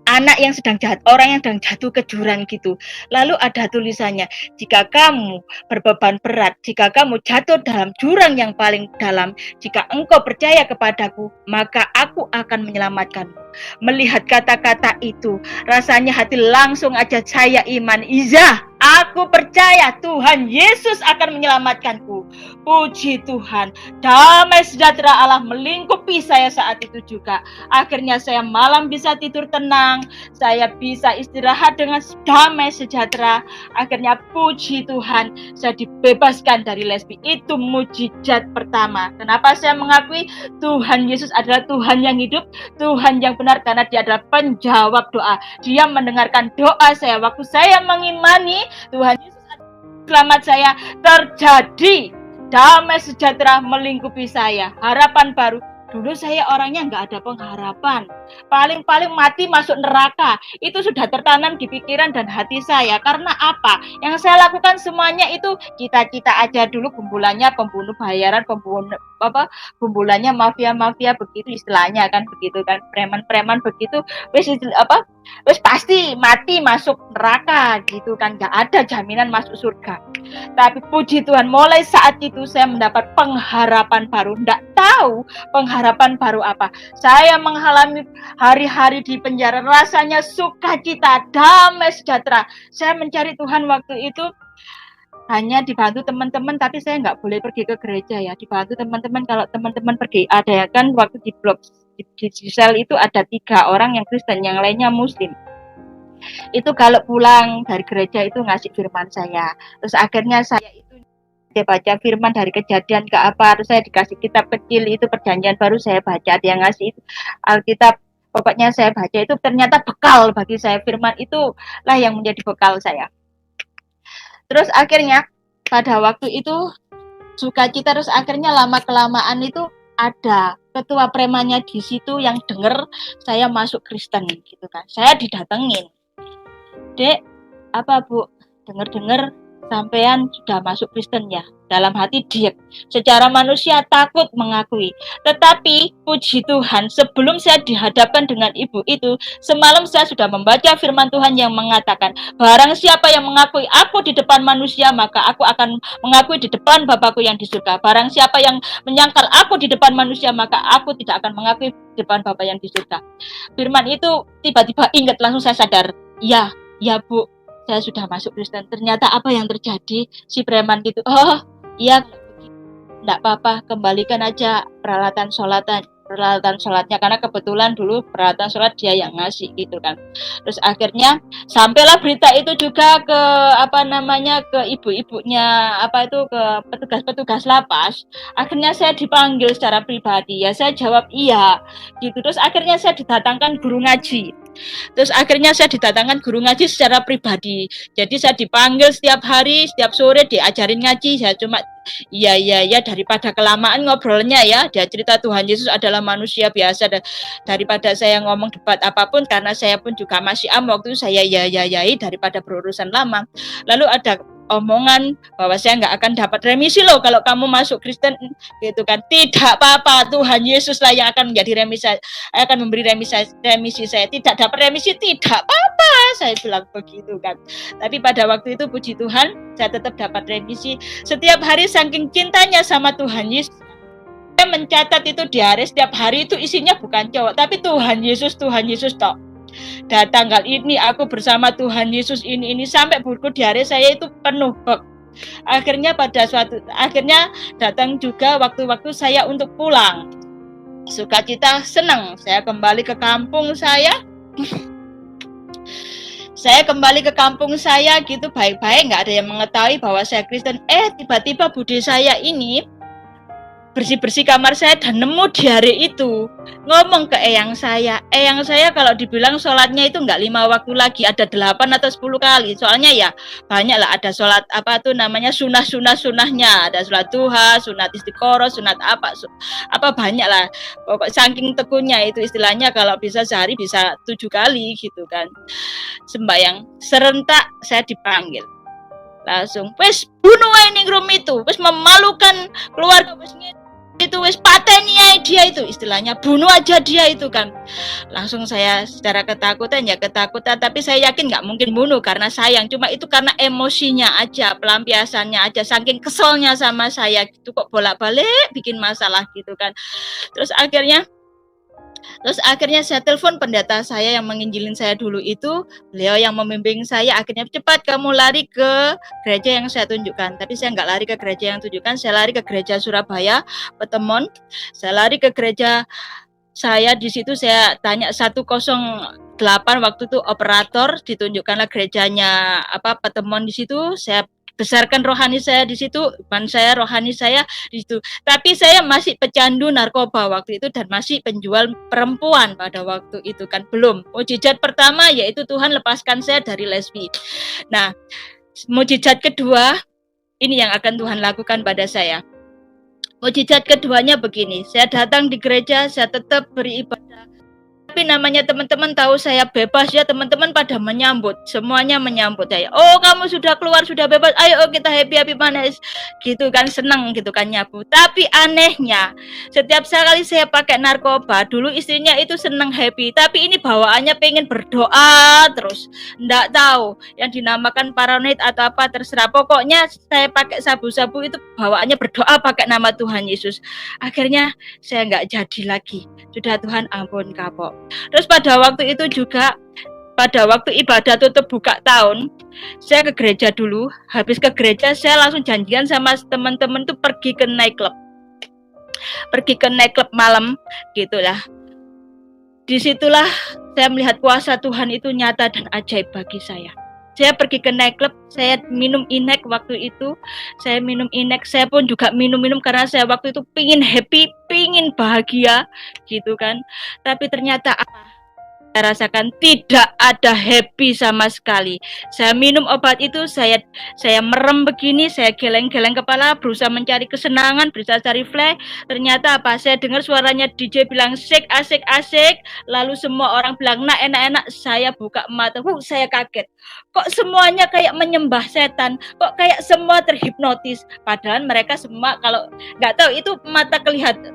anak yang sedang orang yang sedang jatuh ke jurang gitu. Lalu ada tulisannya, jika kamu berbeban berat, jika kamu jatuh dalam jurang yang paling dalam, jika engkau percaya kepadaku, maka aku akan menyelamatkanmu. Melihat kata-kata itu, rasanya hati langsung aja saya iman. Iya, aku percaya Tuhan Yesus akan menyelamatkanku. Puji Tuhan, damai sejahtera Allah melingkupi saya saat itu juga. Akhirnya saya malam bisa tidur tenang, saya bisa istirahat dengan damai sejahtera. Akhirnya puji Tuhan, saya dibebaskan dari lesbi. Itu mujizat pertama. Kenapa saya mengakui Tuhan Yesus adalah Tuhan yang hidup, Tuhan yang benar, karena Dia adalah penjawab doa. Dia mendengarkan doa saya waktu saya mengimani Tuhan Yesus adalah selamat saya. Terjadi damai sejahtera melingkupi saya, harapan baru. Dulu saya orangnya nggak ada pengharapan, paling mati masuk neraka. Itu sudah tertanam di pikiran dan hati saya. Karena apa? Yang saya lakukan semuanya itu cita-cita aja dulu. Kumpulannya pembunuh bayaran, kumpulannya mafia begitu istilahnya kan, begitu kan, preman begitu. Wis pasti mati masuk neraka gitu kan, nggak ada jaminan masuk surga. Tapi puji Tuhan, mulai saat itu saya mendapat pengharapan baru. Nggak tahu pengharapan baru apa. Saya mengalami hari-hari di penjara, rasanya sukacita, damai sejahtera. Saya mencari Tuhan waktu itu hanya dibantu teman-teman, tapi saya nggak boleh pergi ke gereja ya. Dibantu teman-teman, kalau teman-teman pergi, ada ya kan waktu di blog di sel itu ada 3 orang yang Kristen, yang lainnya Muslim. Itu kalau pulang dari gereja itu ngasih firman saya. Terus akhirnya saya itu baca firman dari Kejadian ke apa, terus saya dikasih kitab kecil itu Perjanjian Baru, saya baca, ada yang ngasih itu Alkitab. Pokoknya saya baca itu, ternyata bekal bagi saya. Firman itu lah yang menjadi bekal saya. Terus akhirnya pada waktu itu sukacita, terus akhirnya lama-kelamaan itu ada ketua premannya di situ yang dengar saya masuk Kristen gitu kan. Saya didatengin, Dek, apa Bu, dengar-dengar sampean sudah masuk Kristen ya. Dalam hati diet, secara manusia takut mengakui. Tetapi puji Tuhan, sebelum saya dihadapkan dengan ibu itu, semalam saya sudah membaca firman Tuhan yang mengatakan, barang siapa yang mengakui aku di depan manusia, maka aku akan mengakui di depan Bapakku yang di surga. Barang siapa yang menyangkal aku di depan manusia, maka aku tidak akan mengakui di depan Bapa yang di surga. Firman itu tiba-tiba ingat, langsung saya sadar, ya Bu, saya sudah masuk Kristen. Ternyata apa yang terjadi, si preman gitu, oh iya, enggak apa-apa, kembalikan aja peralatan sholatnya, karena kebetulan dulu peralatan sholat dia yang ngasih gitu kan. Terus akhirnya sampailah berita itu juga ke ke ibu-ibunya ke petugas-petugas lapas. Akhirnya saya dipanggil secara pribadi, ya saya jawab iya gitu. Terus akhirnya saya didatangkan guru ngaji. Terus akhirnya saya didatangkan guru ngaji secara pribadi. Jadi saya dipanggil setiap hari, setiap sore diajarin ngaji. Saya cuma iya daripada kelamaan ngobrolnya ya. Dia cerita Tuhan Yesus adalah manusia biasa, daripada saya ngomong debat apapun, karena saya pun juga masih waktu itu saya yai daripada berurusan lama. Lalu ada omongan bahwa saya nggak akan dapat remisi loh kalau kamu masuk Kristen gitu kan. Tidak apa-apa, Tuhan Yesus lah yang akan menjadi remisi, akan memberi remisi saya. Tidak dapat remisi tidak apa-apa, saya bilang begitu kan. Tapi pada waktu itu puji Tuhan, saya tetap dapat remisi. Setiap hari saking cintanya sama Tuhan Yesus, saya mencatat itu di hari, setiap hari itu isinya bukan cowok, tapi Tuhan Yesus toh. Dan tanggal ini aku bersama Tuhan Yesus ini sampai buku diare saya itu penuh. Akhirnya akhirnya datang juga waktu-waktu saya untuk pulang. Sukacita, senang saya kembali ke kampung saya. Saya kembali ke kampung saya gitu baik-baik, nggak ada yang mengetahui bahwa saya Kristen. Tiba-tiba bude saya ini bersih-bersih kamar saya dan nemu diare itu, ngomong ke eyang saya kalau dibilang sholatnya itu nggak 5 waktu lagi, ada 8 atau 10 kali, soalnya ya banyak lah, ada sholat sunahnya, ada sholat duha, sunat istiqoroh, sunat banyak lah, pokok saking tekunnya itu istilahnya, kalau bisa sehari bisa 7 kali gitu kan, sembahyang serentak. Saya dipanggil langsung, wes bunuh ini room itu, wes memalukan keluarga, wes itu wes pateni dia itu, istilahnya bunuh aja dia itu kan. Langsung saya secara ketakutan, tapi saya yakin nggak mungkin bunuh karena sayang, cuma itu karena emosinya aja, pelampiasannya aja, saking keselnya sama saya gitu, kok bolak-balik bikin masalah gitu kan. Terus akhirnya saya telepon pendeta saya yang menginjilin saya dulu itu, beliau yang membimbing saya. Akhirnya cepat kamu lari ke gereja yang saya tunjukkan. Tapi saya nggak lari ke gereja yang tunjukkan, saya lari ke gereja Surabaya, Petemon. Saya lari ke gereja saya, di situ saya tanya 108 waktu itu operator, ditunjukkanlah gerejanya Petemon di situ. Saya besarkan rohani saya di situ, rohani saya di situ. Tapi saya masih pecandu narkoba waktu itu dan masih penjual perempuan pada waktu itu kan, belum. Mujizat pertama yaitu Tuhan lepaskan saya dari lesbi. Nah, mujizat kedua ini yang akan Tuhan lakukan pada saya. Mujizat keduanya begini, saya datang di gereja, saya tetap beribadah. Tapi namanya teman-teman tahu saya bebas ya, teman-teman pada menyambut, semuanya menyambut saya. Oh, kamu sudah keluar, sudah bebas, ayo kita happy manis gitu kan, senang gitu kan nyabu. Tapi anehnya, setiap sekali saya pakai narkoba, dulu istrinya itu senang happy, tapi ini bawaannya pengen berdoa terus. Nggak tahu yang dinamakan paranoid atau apa, terserah. Pokoknya saya pakai sabu-sabu itu bawaannya berdoa pakai nama Tuhan Yesus. Akhirnya saya nggak jadi lagi. Sudah, Tuhan ampun kapok. Terus pada waktu itu juga, pada waktu ibadah tutup buka tahun, saya ke gereja dulu. Habis ke gereja saya langsung janjian sama teman-teman tuh pergi ke nightclub malam gitulah. Disitulah saya melihat kuasa Tuhan itu nyata dan ajaib bagi saya. Saya pergi ke nightclub, saya minum inek waktu itu. Saya minum inek, saya pun juga minum karena saya waktu itu pingin happy, pingin bahagia gitu kan. Tapi ternyata saya rasakan tidak ada happy sama sekali. Saya minum obat itu, saya merem begini, saya geleng-geleng kepala, berusaha mencari kesenangan, berusaha cari fly. Ternyata apa? Saya dengar suaranya DJ bilang asik, asik, asik. Lalu semua orang bilang nah, enak-enak. Saya buka mata, saya kaget. Kok semuanya kayak menyembah setan? Kok kayak semua terhipnotis? Padahal mereka semua kalau nggak tahu itu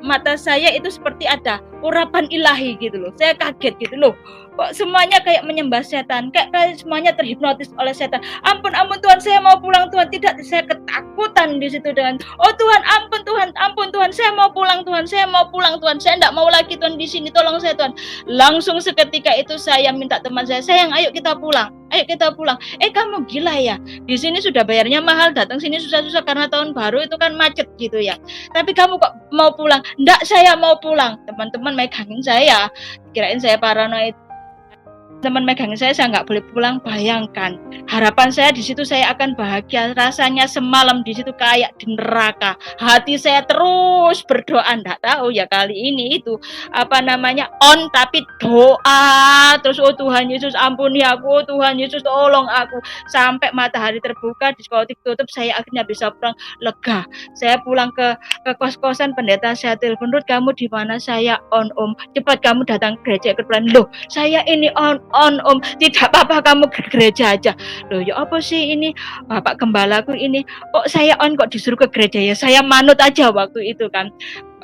mata saya itu seperti ada urapan ilahi gitu loh. Saya kaget gitu loh. Kok semuanya kayak menyembah setan, kayak semuanya terhipnotis oleh setan. Ampun Tuhan, saya mau pulang Tuhan. Tidak, saya ketakutan di situ dengan oh Tuhan, ampun Tuhan, saya mau pulang Tuhan, saya enggak mau lagi Tuhan di sini, tolong saya Tuhan. Langsung seketika itu saya minta teman saya, sayang ayo kita pulang. Kamu gila ya, di sini sudah bayarnya mahal, datang sini susah-susah karena tahun baru itu kan macet gitu ya, tapi kamu kok mau pulang? Enggak, saya mau pulang. Teman-teman megangin saya, kirain saya paranoid. Teman megangin saya nggak boleh pulang. Bayangkan harapan saya di situ saya akan bahagia, rasanya semalam di situ kayak di neraka. Hati saya terus berdoa, nggak tahu ya kali ini itu on tapi doa terus, oh Tuhan Yesus ampuni aku, oh Tuhan Yesus tolong aku, sampai matahari terbuka, diskotik tutup, saya akhirnya bisa pulang lega. Saya pulang ke kos-kosan pendeta, saya telepon, Ruth kamu di mana? Saya on Om, cepat kamu datang gereja ikut pelan. Loh saya ini on Om, tidak apa-apa kamu ke gereja aja. Loh ya apa sih ini Bapak Gembalaku ini kok saya on kok disuruh ke gereja ya, saya manut aja waktu itu kan,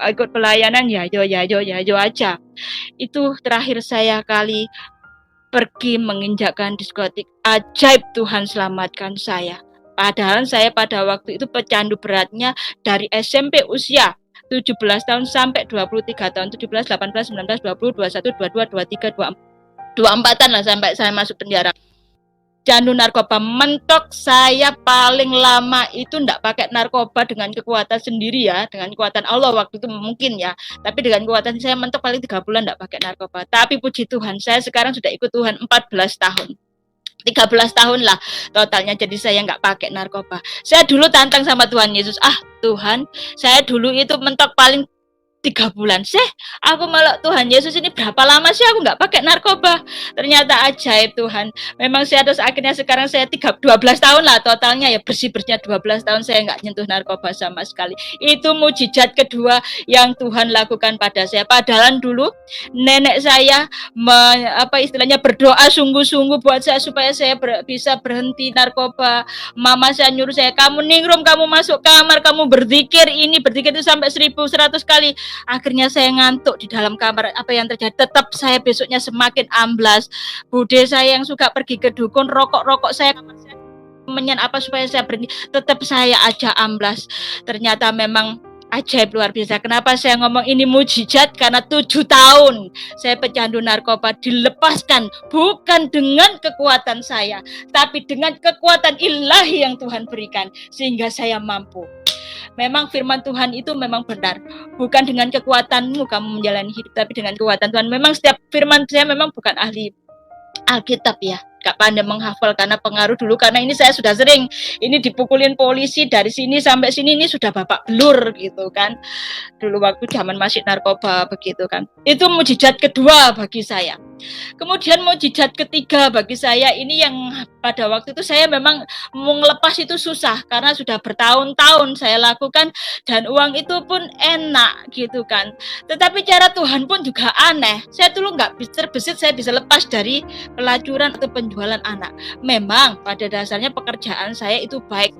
ikut pelayanan ya yo aja. Itu terakhir saya kali pergi menginjakkan diskotik. Ajaib Tuhan selamatkan saya. Padahal saya pada waktu itu pecandu beratnya dari SMP usia 17 tahun sampai 23 tahun, 17, 18, 19, 20, 21, 22, 23, 24-an lah sampai saya masuk penjara. Candu narkoba mentok saya paling lama itu enggak pakai narkoba dengan kekuatan sendiri ya, dengan kekuatan Allah waktu itu mungkin ya, tapi dengan kekuatan saya mentok paling 3 bulan enggak pakai narkoba. Tapi puji Tuhan saya sekarang sudah ikut Tuhan 14 tahun. 13 tahun lah totalnya, jadi saya nggak pakai narkoba. Saya dulu tantang sama Tuhan Yesus, Tuhan, saya dulu itu mentok paling 3 bulan sih, aku malah Tuhan Yesus ini berapa lama sih aku nggak pakai narkoba. Ternyata ajaib Tuhan, memang saya terus akhirnya sekarang saya 12 tahun lah totalnya ya, bersih-bersihnya 12 tahun saya nggak nyentuh narkoba sama sekali. Itu mujizat kedua yang Tuhan lakukan pada saya. Padahal dulu nenek saya istilahnya berdoa sungguh-sungguh buat saya supaya saya bisa berhenti narkoba. Mama saya nyuruh saya, kamu ningrum, kamu masuk kamar, kamu berzikir itu sampai 1100 kali. Akhirnya saya ngantuk di dalam kamar. Apa yang terjadi? Tetap saya besoknya semakin amblas. Bude saya yang suka pergi ke dukun, rokok saya menyen apa supaya saya berhenti, tetap saya aja amblas. Ternyata memang ajaib luar biasa. Kenapa saya ngomong ini mujizat? Karena 7 tahun saya pecandu narkoba dilepaskan bukan dengan kekuatan saya, tapi dengan kekuatan ilahi yang Tuhan berikan sehingga saya mampu. Memang firman Tuhan itu memang benar. Bukan dengan kekuatanmu kamu menjalani hidup, tapi dengan kekuatan Tuhan. Memang setiap firman saya memang bukan ahli Alkitab ya, gak pandai menghafal karena pengaruh dulu, karena ini saya sudah sering ini dipukulin polisi dari sini sampai sini, ini sudah babak belur gitu kan, dulu waktu zaman masih narkoba begitu kan. Itu mujizat kedua bagi saya. Kemudian mujizat ketiga bagi saya ini yang pada waktu itu saya memang mau ngelepas itu susah karena sudah bertahun-tahun saya lakukan dan uang itu pun enak gitu kan. Tetapi cara Tuhan pun juga aneh. Saya dulu nggak terbesit saya bisa lepas dari pelacuran atau penjualan anak. Memang pada dasarnya pekerjaan saya itu baik,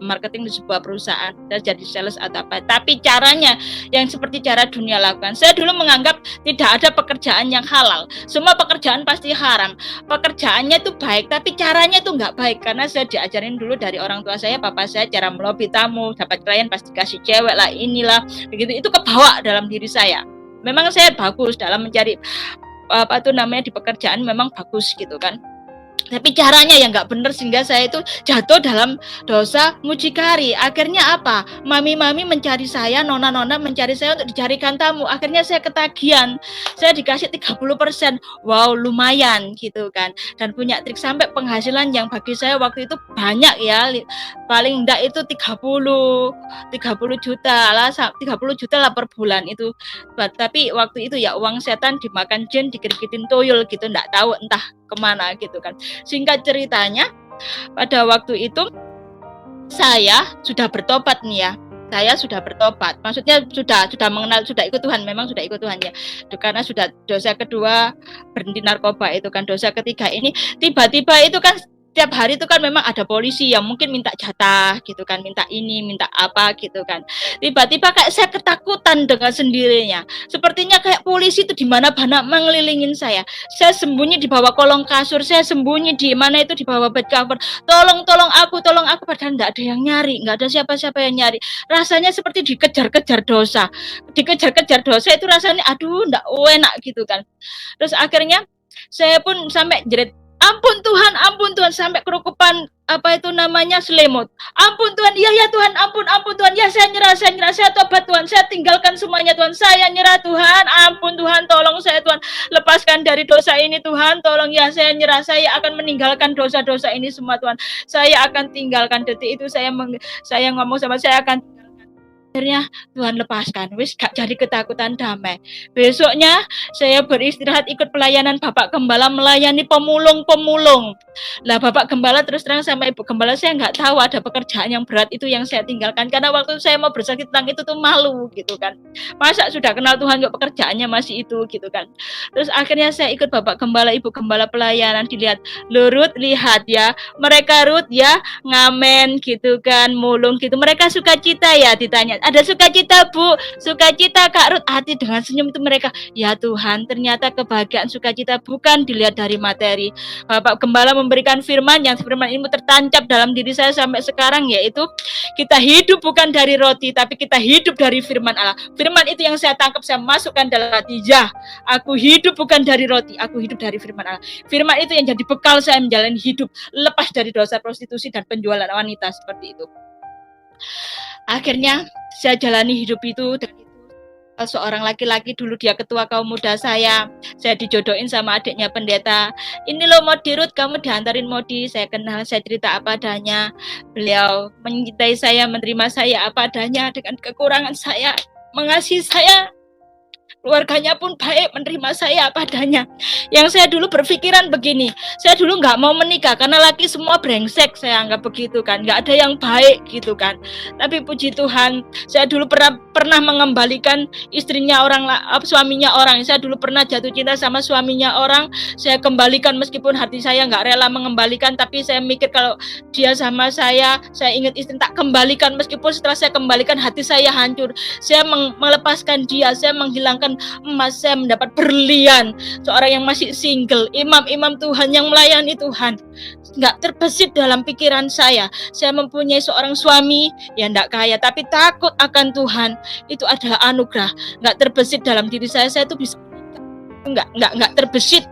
marketing di sebuah perusahaan, saya jadi sales atau apa, tapi caranya yang seperti cara dunia lakukan. Saya dulu menganggap tidak ada pekerjaan yang halal, semua pekerjaan pasti haram. Pekerjaannya itu baik, tapi caranya itu nggak baik, karena saya diajarin dulu dari orang tua saya, papa saya, cara melobi tamu, dapat klien pasti kasih cewek lah, inilah, begitu. Itu kebawa dalam diri saya. Memang saya bagus dalam mencari di pekerjaan, memang bagus gitu kan. Tapi caranya yang nggak benar sehingga saya itu jatuh dalam dosa mucikari. Akhirnya apa? Mami-mami mencari saya, nona-nona mencari saya untuk dicarikan tamu. Akhirnya saya ketagihan. Saya dikasih 30%. Wow, lumayan gitu kan. Dan punya trik sampai penghasilan yang bagi saya waktu itu banyak ya. Paling enggak itu 30 juta lah, 30 juta lah per bulan itu. Tapi waktu itu ya uang setan dimakan jin, dikirikitin tuyul gitu, enggak tahu entah kemana gitu kan. Singkat ceritanya, pada waktu itu saya sudah bertobat nih ya. Saya sudah bertobat. Maksudnya sudah mengenal, sudah ikut Tuhan, memang sudah ikut Tuhan ya. Karena sudah dosa kedua berhenti narkoba itu kan, dosa ketiga ini tiba-tiba itu kan tiap hari itu kan memang ada polisi yang mungkin minta jatah gitu kan, minta ini, minta apa gitu kan. Tiba-tiba kayak saya ketakutan dengan sendirinya. Sepertinya kayak polisi itu di mana-mana mengelilingin saya. Saya sembunyi di bawah kolong kasur, saya sembunyi di mana itu di bawah bed cover. Tolong aku, padahal enggak ada yang nyari, enggak ada siapa-siapa yang nyari. Rasanya seperti dikejar-kejar dosa. Dikejar-kejar dosa itu rasanya aduh enggak enak gitu kan. Terus akhirnya saya pun sampai jerit, ampun Tuhan, sampai kerukupan apa itu namanya selimut. Ampun Tuhan, ya Tuhan, ampun Tuhan, ya saya nyerah, saya tobat Tuhan, saya tinggalkan semuanya Tuhan, saya nyerah Tuhan, ampun Tuhan, tolong saya Tuhan, lepaskan dari dosa ini Tuhan, tolong ya saya nyerah, saya akan meninggalkan dosa-dosa ini semua Tuhan, saya akan tinggalkan. Detik itu saya ngomong sama saya akan. Akhirnya Tuhan lepaskan, wis gak jadi ketakutan, damai. Besoknya saya beristirahat ikut pelayanan Bapak Gembala melayani pemulung. Lah Bapak Gembala terus terang sama Ibu Gembala, saya nggak tahu ada pekerjaan yang berat itu yang saya tinggalkan karena waktu saya mau bersaksi tentang itu tuh malu gitu kan. Masa sudah kenal Tuhan kok pekerjaannya masih itu gitu kan. Terus akhirnya saya ikut Bapak Gembala, Ibu Gembala pelayanan, dilihat, Lurut lihat ya, mereka Rut ya ngamen gitu kan, mulung gitu. Mereka sukacita ya, ditanya. Ada sukacita Bu, sukacita Kak Rut, hati dengan senyum itu mereka. Ya Tuhan, ternyata kebahagiaan sukacita bukan dilihat dari materi. Bapak Gembala memberikan firman yang firman ini tertancap dalam diri saya sampai sekarang, yaitu kita hidup bukan dari roti, tapi kita hidup dari firman Allah. Firman itu yang saya tangkap, saya masukkan dalam hati. Ya, aku hidup bukan dari roti, aku hidup dari firman Allah. Firman itu yang jadi bekal saya menjalani hidup lepas dari dosa prostitusi dan penjualan wanita seperti itu. Akhirnya saya jalani hidup itu, dan seorang laki-laki dulu dia ketua kaum muda saya dijodohin sama adiknya pendeta. Ini loh Modi Rut, kamu diantarin Modi. Saya kenal, saya cerita apa adanya. Beliau mencintai saya, menerima saya apa adanya dengan kekurangan saya, mengasihi saya. Keluarganya pun baik, menerima saya apa adanya. Yang saya dulu berpikiran begini, saya dulu nggak mau menikah karena laki semua brengsek, saya anggap begitu kan, nggak ada yang baik gitu kan. Tapi puji Tuhan, saya dulu pernah mengembalikan istrinya orang, suaminya orang. Saya dulu pernah jatuh cinta sama suaminya orang, saya kembalikan meskipun hati saya nggak rela mengembalikan, tapi saya mikir kalau dia sama saya ingat istri, tak kembalikan meskipun setelah saya kembalikan hati saya hancur. Saya melepaskan dia, saya menghilangkan emas, saya mendapat berlian. Seorang yang masih single, imam Tuhan yang melayani Tuhan, nggak terbesit dalam pikiran saya mempunyai seorang suami yang nggak kaya tapi takut akan Tuhan. Itu adalah anugerah, nggak terbesit dalam diri saya itu bisa nggak terbesit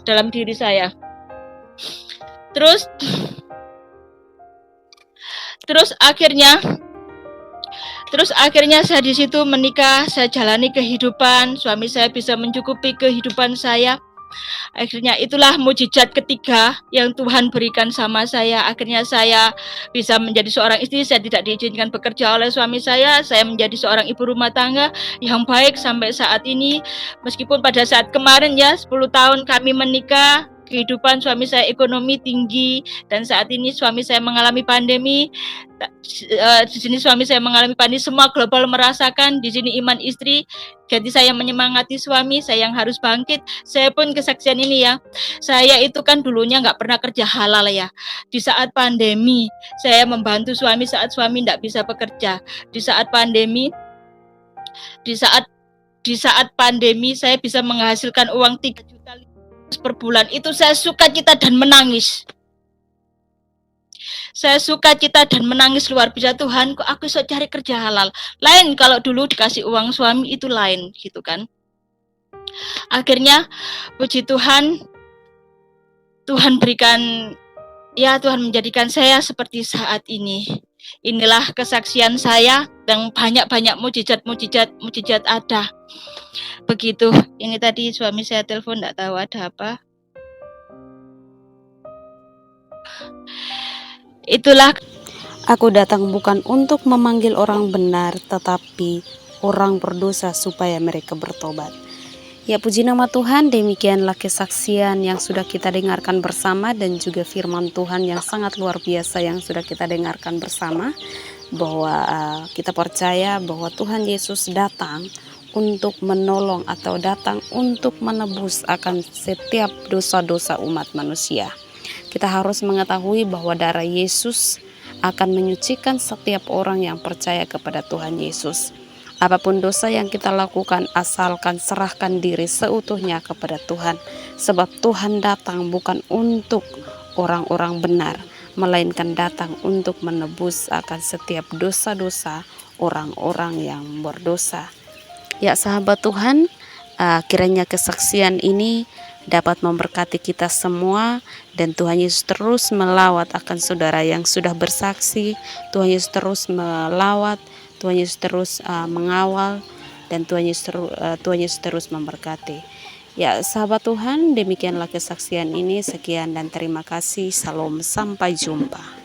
dalam diri saya. Terus akhirnya saya di situ menikah, saya jalani kehidupan, suami saya bisa mencukupi kehidupan saya. Akhirnya itulah mujizat ketiga yang Tuhan berikan sama saya. Akhirnya saya bisa menjadi seorang istri, saya tidak diizinkan bekerja oleh suami saya menjadi seorang ibu rumah tangga yang baik sampai saat ini. Meskipun pada saat kemarin ya, 10 tahun kami menikah, kehidupan suami saya ekonomi tinggi, dan saat ini suami saya mengalami pandemi. Di sini suami saya mengalami pandemi, semua global merasakan. Di sini iman istri, jadi saya menyemangati suami saya yang harus bangkit. Saya pun kesaksian ini ya, saya itu kan dulunya nggak pernah kerja halal ya. Di saat pandemi saya membantu suami saat suami nggak bisa bekerja. Di saat pandemi saya bisa menghasilkan uang 3 juta per bulan. Itu saya sukacita dan menangis. Saya sukacita dan menangis luar biasa. Tuhan, kok aku bisa cari kerja halal. Lain kalau dulu dikasih uang suami, itu lain gitu kan. Akhirnya puji Tuhan, Tuhan berikan, ya Tuhan menjadikan saya seperti saat ini. Inilah kesaksian saya, dan banyak-banyak mujizat ada. Begitu. Ini tadi suami saya telepon, enggak tahu ada apa. Itulah. Aku datang bukan untuk memanggil orang benar, tetapi orang berdosa supaya mereka bertobat. Ya, puji nama Tuhan, demikianlah kesaksian yang sudah kita dengarkan bersama dan juga firman Tuhan yang sangat luar biasa yang sudah kita dengarkan bersama, bahwa kita percaya bahwa Tuhan Yesus datang untuk menolong atau datang untuk menebus akan setiap dosa-dosa umat manusia. Kita harus mengetahui bahwa darah Yesus akan menyucikan setiap orang yang percaya kepada Tuhan Yesus. Apapun dosa yang kita lakukan, asalkan serahkan diri seutuhnya kepada Tuhan. Sebab Tuhan datang bukan untuk orang-orang benar, melainkan datang untuk menebus akan setiap dosa-dosa orang-orang yang berdosa. Ya sahabat Tuhan, kiranya kesaksian ini dapat memberkati kita semua, dan Tuhan Yesus terus melawat akan saudara yang sudah bersaksi. Tuhan Yesus terus melawat, Tuhan Yesus terus mengawal, dan Tuhan Yesus terus memberkati. Ya sahabat Tuhan, demikianlah kesaksian ini. Sekian dan terima kasih. Salam, sampai jumpa.